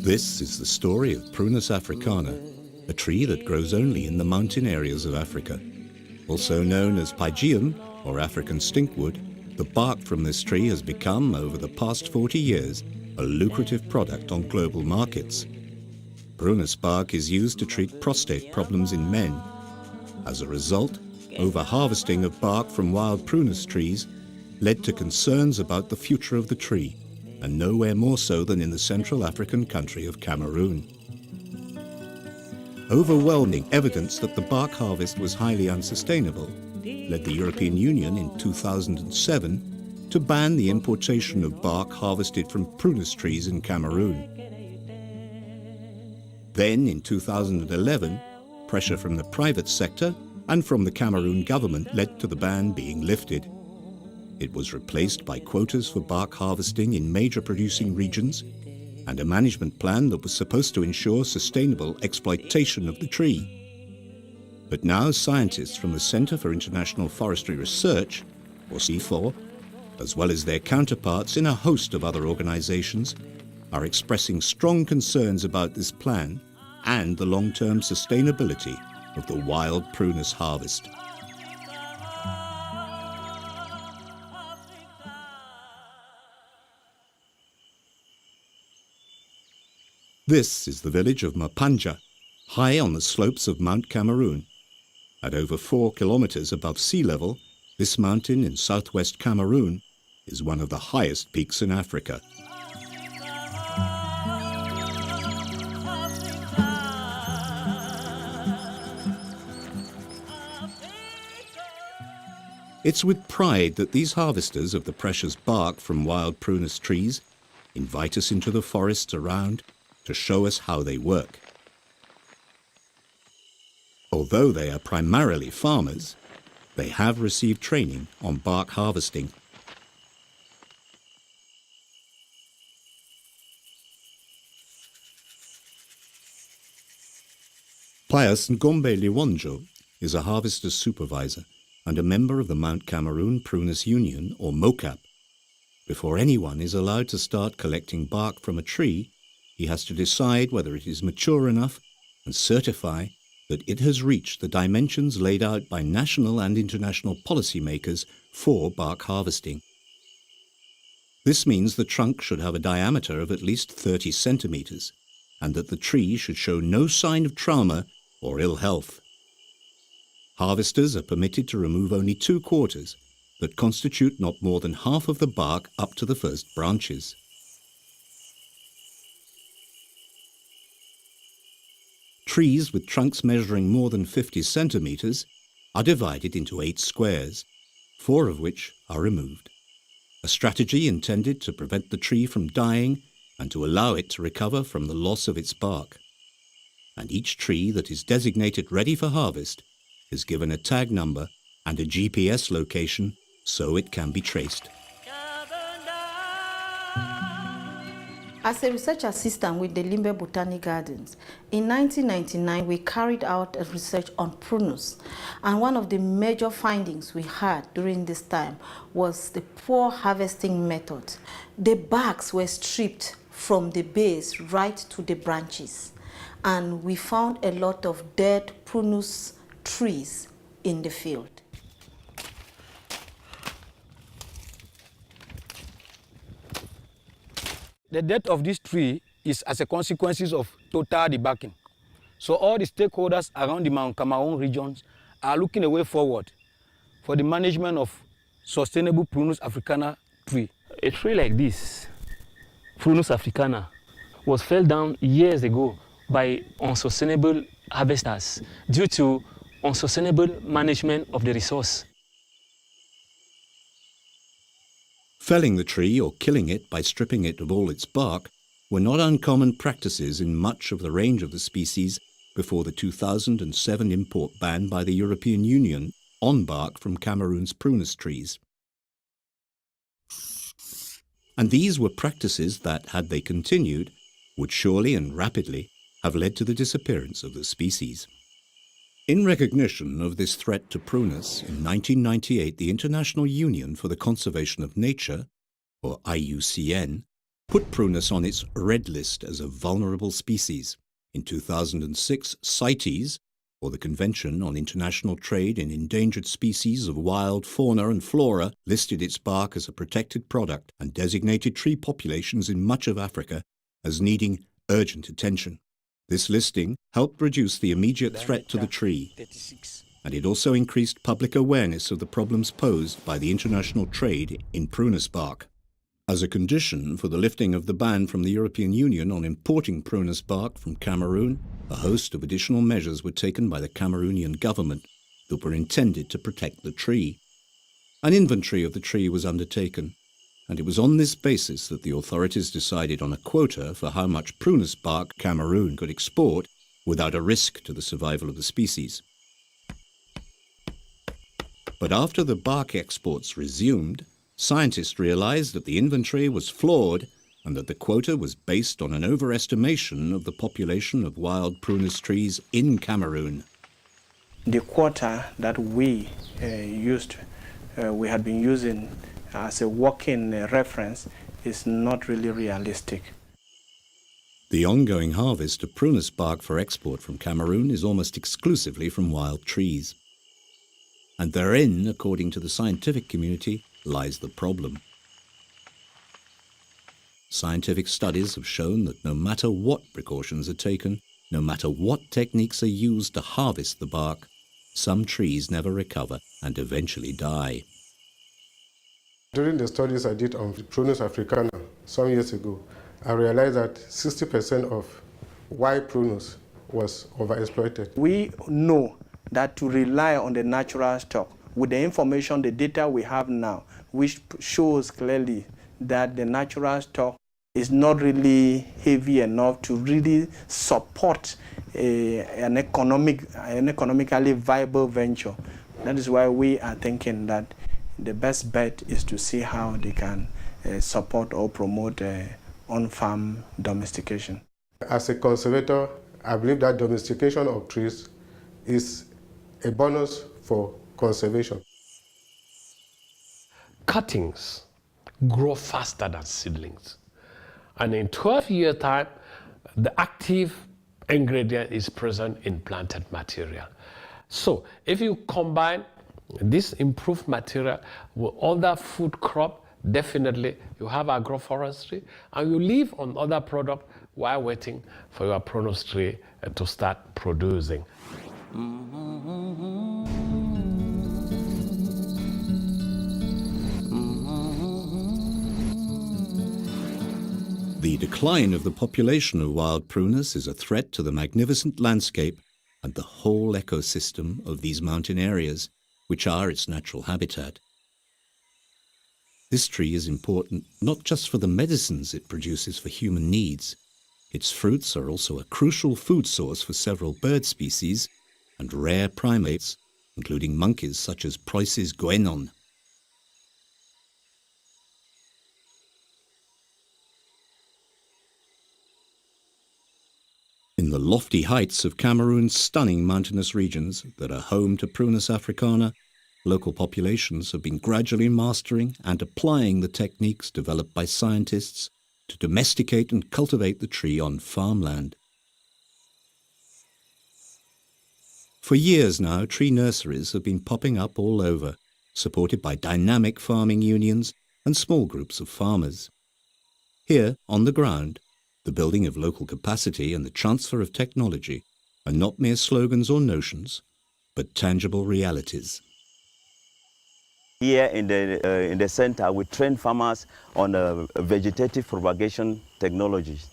This is the story of Prunus africana, a tree that grows only in the mountain areas of Africa. Also known as pygeum, or African stinkwood, the bark from this tree has become, over the past 40 years, a lucrative product on global markets. Prunus bark is used to treat prostate problems in men. As a result, over-harvesting of bark from wild prunus trees led to concerns about the future of the tree, and nowhere more so than in the Central African country of Cameroon. Overwhelming evidence that the bark harvest was highly unsustainable led the European Union in 2007 to ban the importation of bark harvested from prunus trees in Cameroon. Then, in 2011, pressure from the private sector and from the Cameroon government led to the ban being lifted. It was replaced by quotas for bark harvesting in major producing regions and a management plan that was supposed to ensure sustainable exploitation of the tree. But now scientists from the Center for International Forestry Research, or CIFOR, as well as their counterparts in a host of other organizations, are expressing strong concerns about this plan and the long-term sustainability of the wild prunus harvest. This is the village of Mapanja, high on the slopes of Mount Cameroon. At over 4 kilometers above sea level, this mountain in southwest Cameroon is one of the highest peaks in Africa. It's with pride that these harvesters of the precious bark from wild prunus trees invite us into the forests around to show us how they work. Although they are primarily farmers, they have received training on bark harvesting. Pius Ngombe Liwonjo is a harvester's supervisor and a member of the Mount Cameroon Prunus Union, or MOCAP. Before anyone is allowed to start collecting bark from a tree, he has to decide whether it is mature enough and certify that it has reached the dimensions laid out by national and international policymakers for bark harvesting. This means the trunk should have a diameter of at least 30 centimeters, and that the tree should show no sign of trauma or ill health. Harvesters are permitted to remove only 2 quarters that constitute not more than half of the bark up to the first branches. Trees with trunks measuring more than 50 centimeters are divided into 8 squares, 4 of which are removed. A strategy intended to prevent the tree from dying and to allow it to recover from the loss of its bark. And each tree that is designated ready for harvest is given a tag number and a GPS location so it can be traced. As a research assistant with the Limbe Botanic Gardens, in 1999 we carried out a research on prunus, and one of the major findings we had during this time was the poor harvesting method. The barks were stripped from the base right to the branches, and we found a lot of dead prunus trees in the field. The death of this tree is as a consequence of total debarking. So all the stakeholders around the Mount Cameroon regions are looking a way forward for the management of sustainable Prunus africana tree. A tree like this, Prunus africana, was felled down years ago by unsustainable harvesters due to unsustainable management of the resource. Felling the tree or killing it by stripping it of all its bark were not uncommon practices in much of the range of the species before the 2007 import ban by the European Union on bark from Cameroon's prunus trees. And these were practices that, had they continued, would surely and rapidly have led to the disappearance of the species. In recognition of this threat to prunus, in 1998 the International Union for the Conservation of Nature, or IUCN, put Prunus on its red list as a vulnerable species. In 2006, CITES, or the Convention on International Trade in Endangered Species of Wild Fauna and Flora, listed its bark as a protected product and designated tree populations in much of Africa as needing urgent attention. This listing helped reduce the immediate threat to the tree, and it also increased public awareness of the problems posed by the international trade in Prunus bark. As a condition for the lifting of the ban from the European Union on importing Prunus bark from Cameroon, a host of additional measures were taken by the Cameroonian government that were intended to protect the tree. An inventory of the tree was undertaken, and it was on this basis that the authorities decided on a quota for how much Prunus bark Cameroon could export without a risk to the survival of the species. But after the bark exports resumed, scientists realized that the inventory was flawed and that the quota was based on an overestimation of the population of wild Prunus trees in Cameroon. The quota that we had been using as a working reference is not really realistic. The ongoing harvest of Prunus bark for export from Cameroon is almost exclusively from wild trees. And therein, according to the scientific community, lies the problem. Scientific studies have shown that no matter what precautions are taken, no matter what techniques are used to harvest the bark, some trees never recover and eventually die. During the studies I did on Prunus africana some years ago, I realized that 60% of wild Prunus was overexploited. We know that to rely on the natural stock, with the information, the data we have now, which shows clearly that the natural stock is not really heavy enough to really support an economically viable venture. That is why we are thinking that the best bet is to see how they can support or promote on-farm domestication. As a conservator, I believe that domestication of trees is a bonus for conservation. Cuttings grow faster than seedlings. And in 12 years' time, the active ingredient is present in planted material. So if you combine this improved material with other food crop, definitely you have agroforestry, and you live on other products while waiting for your Prunus tree to start producing. The decline of the population of wild Prunus is a threat to the magnificent landscape and the whole ecosystem of these mountain areas, which are its natural habitat. This tree is important not just for the medicines it produces for human needs. Its fruits are also a crucial food source for several bird species and rare primates, including monkeys such as Preuss's guenon. In the lofty heights of Cameroon's stunning mountainous regions that are home to Prunus africana, local populations have been gradually mastering and applying the techniques developed by scientists to domesticate and cultivate the tree on farmland. For years now, tree nurseries have been popping up all over, supported by dynamic farming unions and small groups of farmers. Here, on the ground, the building of local capacity and the transfer of technology are not mere slogans or notions, but tangible realities. Here in the center, we train farmers on vegetative propagation technologies.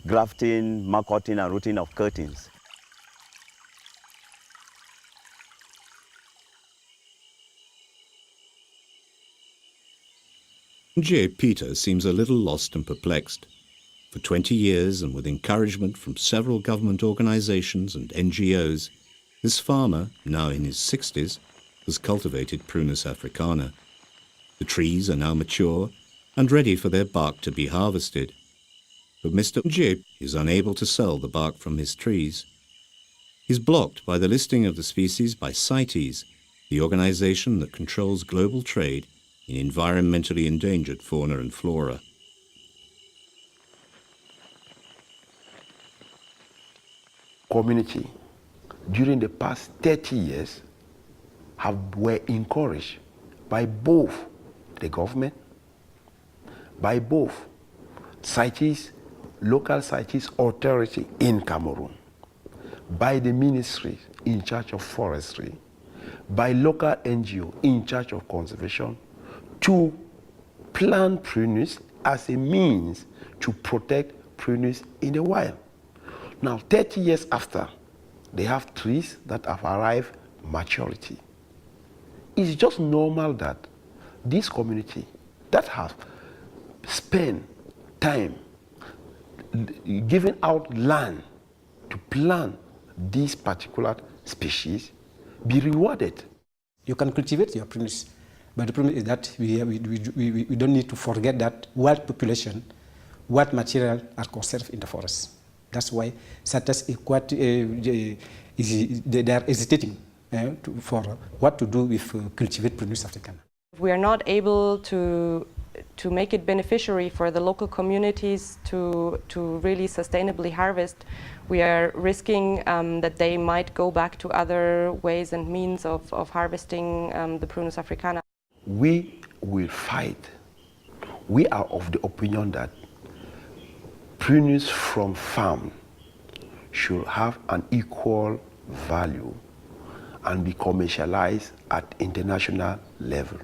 Grafting, marcotting, and rooting of cuttings. J. Peter seems a little lost and perplexed. For 20 years, and with encouragement from several government organizations and NGOs, this farmer, now in his 60s, has cultivated Prunus africana. The trees are now mature and ready for their bark to be harvested. But Mr. J. is unable to sell the bark from his trees. He's blocked by the listing of the species by CITES, the organization that controls global trade in environmentally endangered fauna and flora. community during the past 30 years were encouraged by both the government, by both CITES, local CITES authority in Cameroon, by the ministry in charge of forestry, by local NGO in charge of conservation, to plant prunus as a means to protect prunus in the wild. Now, 30 years after, they have trees that have arrived maturity. It's just normal that this community that has spent time giving out land to plant this particular species be rewarded. You can cultivate your prunus, but the problem is that we don't need to forget that wild population, what material are conserved in the forest. That's why CITES they are hesitating for what to do with cultivate Prunus africana. We are not able to make it beneficiary for the local communities to really sustainably harvest. We are risking that they might go back to other ways and means of harvesting the Prunus africana. We will fight. We are of the opinion that Prunus from farm should have an equal value and be commercialized at international level.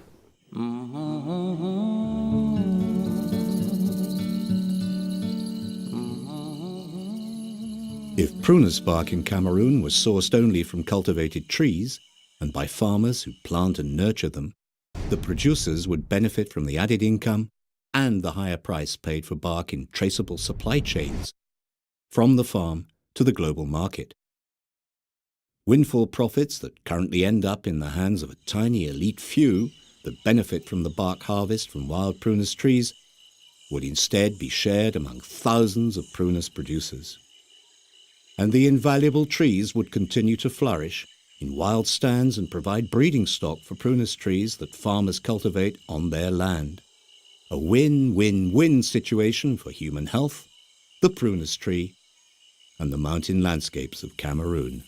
If prunus bark in Cameroon was sourced only from cultivated trees and by farmers who plant and nurture them, the producers would benefit from the added income and the higher price paid for bark in traceable supply chains from the farm to the global market. Windfall profits that currently end up in the hands of a tiny elite few that benefit from the bark harvest from wild prunus trees would instead be shared among thousands of prunus producers. And the invaluable trees would continue to flourish in wild stands and provide breeding stock for prunus trees that farmers cultivate on their land. A win-win-win situation for human health, the prunus tree, and the mountain landscapes of Cameroon.